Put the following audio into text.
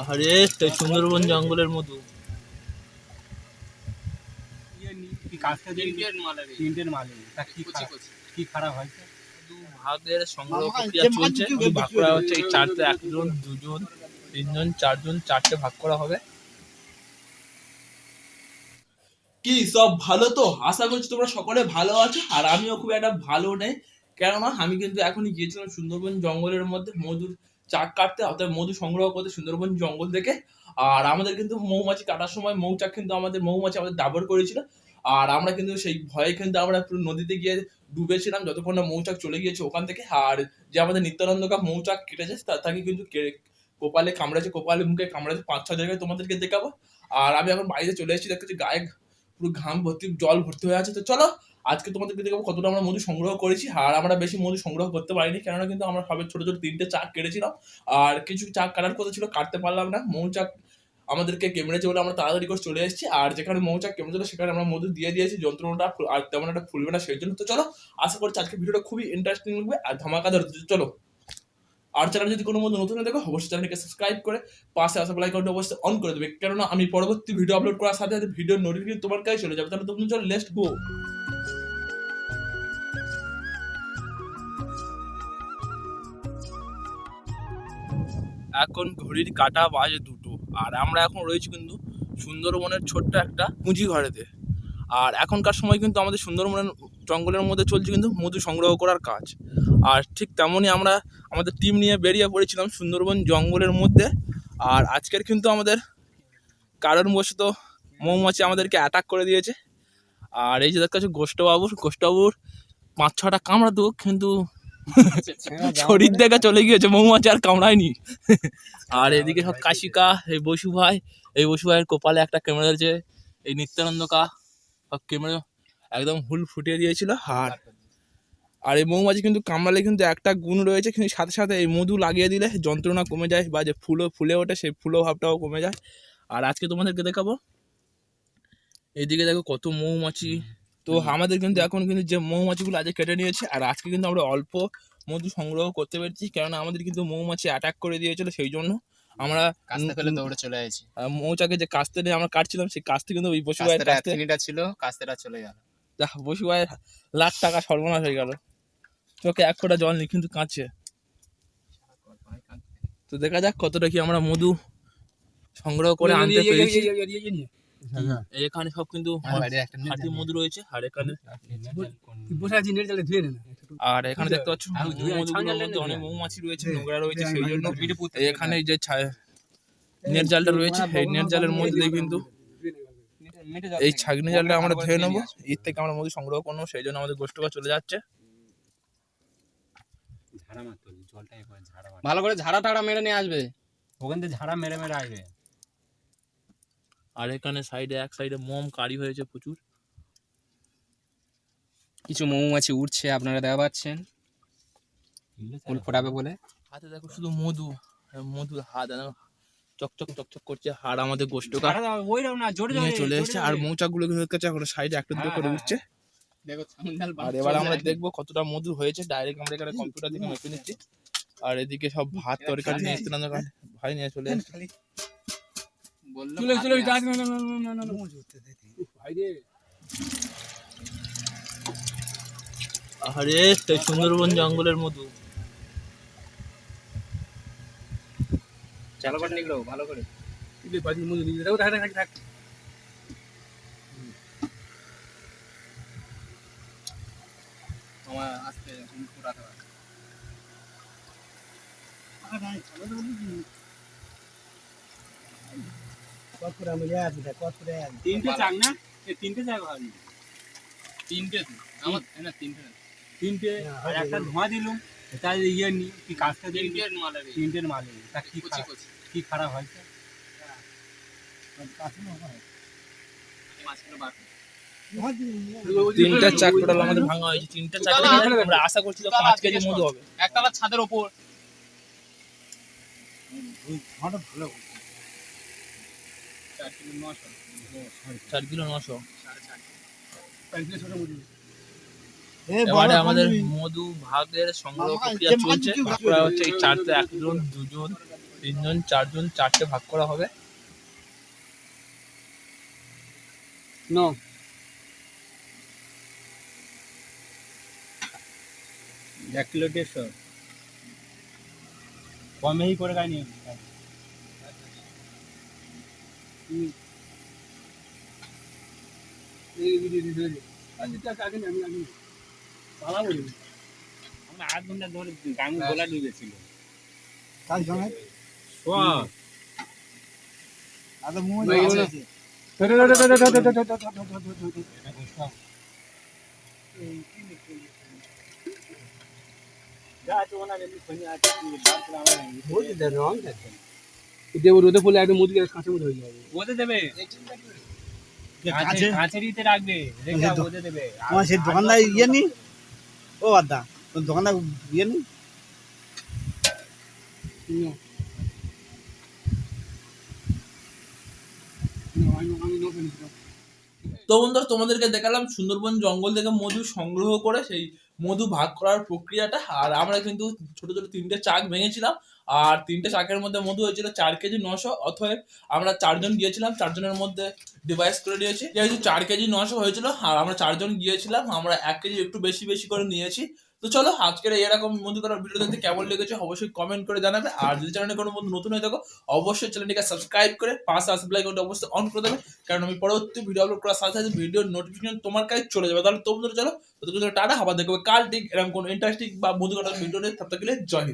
আরে সেই সুন্দরবন জঙ্গলের মধু কি খারাপ হয়েছে? ভাগের সংগ্রহ প্রক্রিয়া চলছে। ভাগ করা হচ্ছে এই চারটে, একজন, দুজন, তিনজন, চারজন, চারটে ভাগ করা হবে। কি সব ভালো তো? আশা করছি তোমরা সকলে ভালো আছো, আর আমিও খুব একটা ভালো নেই। কেননা আমি কিন্তু এখনই গিয়েছিলাম সুন্দরবন জঙ্গলের মধ্যে মধুর চাক কাটতে, অর্থাৎ মধু সংগ্রহ করতে সুন্দরবন জঙ্গল থেকে। আর আমাদের কিন্তু মৌমাছি কাটার সময় মৌচাক কিন্তু মৌমাছি আমাদের দাবর করেছিল। আর আমরা কিন্তু সেই ভয়ে কিন্তু আমরা পুরো নদীতে গিয়ে ডুবেছিলাম যতক্ষণ না মৌচাক চলে গিয়েছে ওখান থেকে। আর যে আমাদের নিত্যানন্দকা মৌচাক কেটেছে তাকে কিন্তু কপালে কামড়েছে, কপালে মুখে কামড়েছে ৫-৬ জায়গায়, তোমাদেরকে দেখাবো। আর আমি এখন বাড়িতে চলে এসেছি, দেখতেছি গায়ে পুরো ঘাম ভর্তি, জল ভর্তি হয়ে আছে। তো চলো আজকে তোমাদেরকে দেখাবো কতটা আমরা মধু সংগ্রহ করেছি। আর আমরা বেশি মধু সংগ্রহ করতে পারিনি, কেননা কিন্তু আমরা সবে ছোট ছোট 3টে চাক কেটেছিলাম। আর কিছু চাক কাটার কথা ছিল, কাটতে পারলাম না। মৌচাক আমাদেরকে কেমড়েছে বলে আমরা তাড়াতাড়ি করে চলে এসেছি। আর যেখানে মৌচাক কেমড়েছিল সেখানে আমরা মধু দিয়ে দিয়েছি, যন্ত্রণাটা আর তেমন একটা ফুলবে না সেই জন্য। তো চলো, আশা করছি আজকে ভিডিওটা খুবই ইন্টারেস্টিং লাগবে আর ধামাকাদার হচ্ছে। চলো, আর চ্যানেল যদি কোনো মধ্যে নতুন দেখো অবশ্যই চ্যানেলকে সাবস্ক্রাইব করে পাশে আসা বেল আইকনটা অবশ্যই অন করে দেবে, কেননা আমি পরবর্তী ভিডিও আপলোড করার সাথে সাথে ভিডিওর নোটিফিকেশন তোমার কাছে চলে যাবে। তাহলে তুমি চলো, লেটস গো। এখন ঘড়ির কাঁটা বাজে 2টো, আর আমরা এখন রয়েছি কিন্তু সুন্দরবনের ছোট্ট একটা পুঁজি ঘরেতে। আর এখনকার সময় কিন্তু আমাদের সুন্দরবনের জঙ্গলের মধ্যে চলছে কিন্তু মধু সংগ্রহ করার কাজ। আর ঠিক তেমনই আমরা আমাদের টিম নিয়ে বেরিয়ে পড়েছিলাম সুন্দরবন জঙ্গলের মধ্যে। আর আজকের কিন্তু আমাদের কারণবশত মৌমাছি আমাদেরকে অ্যাটাক করে দিয়েছে। আর এই যে দেখতে গোষ্ঠবাবুর 5-6টা কামড়াতো, কিন্তু শরীর দেখা চলে গিয়েছে, মৌমাছি আর কামড়ায়নি। আর এদিকে সব কাশিকা, এই বসু ভাইয়ের কপালে একটা ক্যামেরা ধরেছে, এই নিত্যানন্দকা সব ক্যামেরা একদম হুল ফুটিয়ে দিয়েছিল। আর এই মৌমাছি কিন্তু কামড়ালে কিন্তু একটা গুণ রয়েছে, কিন্তু সাথে সাথে এই মধু লাগিয়ে দিলে যন্ত্রণা কমে যায়, বা যে ফুলে ওঠে সেই ফুলো ভাবটাও কমে যায়। আর আজকে তোমাদেরকে দেখাবো, এইদিকে দেখো কত মৌমাছি। তো আমাদের কিন্তু এখন কিন্তু যে মৌমাছিগুলো আজকে কেটে নিয়েছে, আর আজকে কিন্তু আমরা অল্প মধু সংগ্রহ করতে পেরেছি, কেননা আমাদের কিন্তু মৌমাছি অ্যাটাক করে দিয়েছিল। সেই জন্য আমরা কাস্তে ফেলে দৌড়ে চলে গেছি। মৌচাকে যে কাস্তে নিয়ে আমরা কাটছিলাম, সেই কাস্তে কিন্তু ওই বসু ভাইয়ের কাস্তেটা ছিল, কাস্তেটা চলে গেল। বসু ভাইয়ের লাখ টাকা সর্বনাশ হয়ে গেল। চোখে এক ফোঁটা জল নেই, কিন্তু কাঁদছে। তো দেখা যাক কতটা কি আমরা মধু সংগ্রহ করে আনতে পেরেছি। এখানে সব কিন্তু খাঁটি মধু রয়েছে। আর এখানে দেখতে পাচ্ছ মধুগুলোর মধ্যে অনেক মৌমাছি রয়েছে, নোংরা রয়েছে, সেই জন্য এখানে যে নেট জালটা রয়েছে, এই নেট জালের মধ্যে কিন্তু এই ছাগনি জালটা আমরা ধুয়ে নেবো। এর থেকে আমরা মধু সংগ্রহ করবো, সেই জন্য আমাদের গোষ্ঠটা চলে যাচ্ছে। ভালো করে ঝাড়া টাড়া মেরে নিয়ে আসবে, ওখান থেকে ঝাড়া মেরে মেরে আসবে। আর এখানে এক সাইডে মোম কারি হয়েছে প্রচুর। কিছু মৌমাছি উঠছে, আপনারা দেখা পাচ্ছেন, ফুল ফোটাবে বলে। হাতে দেখো শুধু মধু হাত চকচক চকচক করছে। আর আমাদের গোষ্ঠটা নিয়ে চলে এসেছে, আর মৌচাকগুলো এখন সাইডে একটা দুটো করে উঠছে। আর এবার আমরা দেখবো কতটা মধু হয়েছে। ডাইরেক্ট আমরা এখানে কম্পিউটার থেকে মেপে নিচ্ছি। আর এদিকে সব ভাত তরকারি নিয়ে এসেছিলাম, ভাই নিয়ে চলে এসেছে। আরে সেই সুন্দরবন জঙ্গলের মধু চালো করে নিলো ভালো করে। আমার আজকে পুরাতে হবে। তিনটে চাক না, তিনটে চাক হয়, তিনটে আমার না, তিনটে আর একটা ধোঁয়া দিলুম, এটা ইয়ে নি কি কাজটা দিন তিনটের মাল তা কি খারাপ হয়েছে? তিনটা চাক টোটাল আমাদের ভাঙা হয়েছে। তিনটা চাক আমরা আশা করছি 5 কেজি মধু হবে। একতলা ছাদের ওপর 4 কিলো 900। এবারে আমাদের মধু ভাগের সংগ্রহ প্রক্রিয়া চলছে। ভাগ করা হচ্ছে এই চারটে, একজন, দুজন, তিনজন চারজন চারটে ভাগ করা হবে। নো 1 কিলো 150 কমেই করে খাইনি আমরা 8 ঘন্টা ধরে গান গোলা ডুবেছিল কাল সময় সব আদা মুই আছে রোদে পড়লে একদম মুরগি কাঁচা মতো হয়ে যাবে রোদে দেবে কাঁচের ইতে রাখবে রেখে রোদে দেবে আমার সেই দোকানদার ইয়ে নি ও আদা তোর দোকানদার ইয়ে নি তো বন্ধুরা তোমাদেরকে দেখালাম সুন্দরবন জঙ্গল থেকে মধু সংগ্রহ করে সেই মধু ভাগ করার প্রক্রিয়াটা। আর আমরা কিন্তু ছোট ছোট 3টে চাক ভেঙেছিলাম, আর 3টে চাকের মধ্যে মধু হয়েছিল 4 কেজি 900। অতএব আমরা 4জন গিয়েছিলাম, 4জনের মধ্যে ডিভাইস করে নিয়েছি। যেহেতু 4 কেজি 900 হয়েছিল আর আমরা 4জন গিয়েছিলাম, আমরা 1 কেজি একটু বেশি বেশি করে নিয়েছি। তো চলো আজকের এরকম মধু করার ভিডিও দেখতে কেমন লেগেছে অবশ্যই কমেন্ট করে জানাবে। আর যদি চ্যানেলে কোনো বন্ধু নতুন হয়ে থাকো অবশ্যই চ্যানেলটিকে সাবস্ক্রাইব করে পাশে আসা বেল আইকনটা অবশ্যই অন করে দেবে, কারণ আমি পরবর্তী ভিডিও আপলোড করার সাথে সাথে ভিডিওর নোটিফিকেশন তোমার কাছে চলে যাবে। তাহলে তোমরা চলো ততক্ষণ টাটা, আবার দেখবে কাল ঠিক এরকম কোনো ইন্টারেস্টিং বা মধু করার ভিডিও নিয়ে। ততক্ষণ জয় হিন্দ।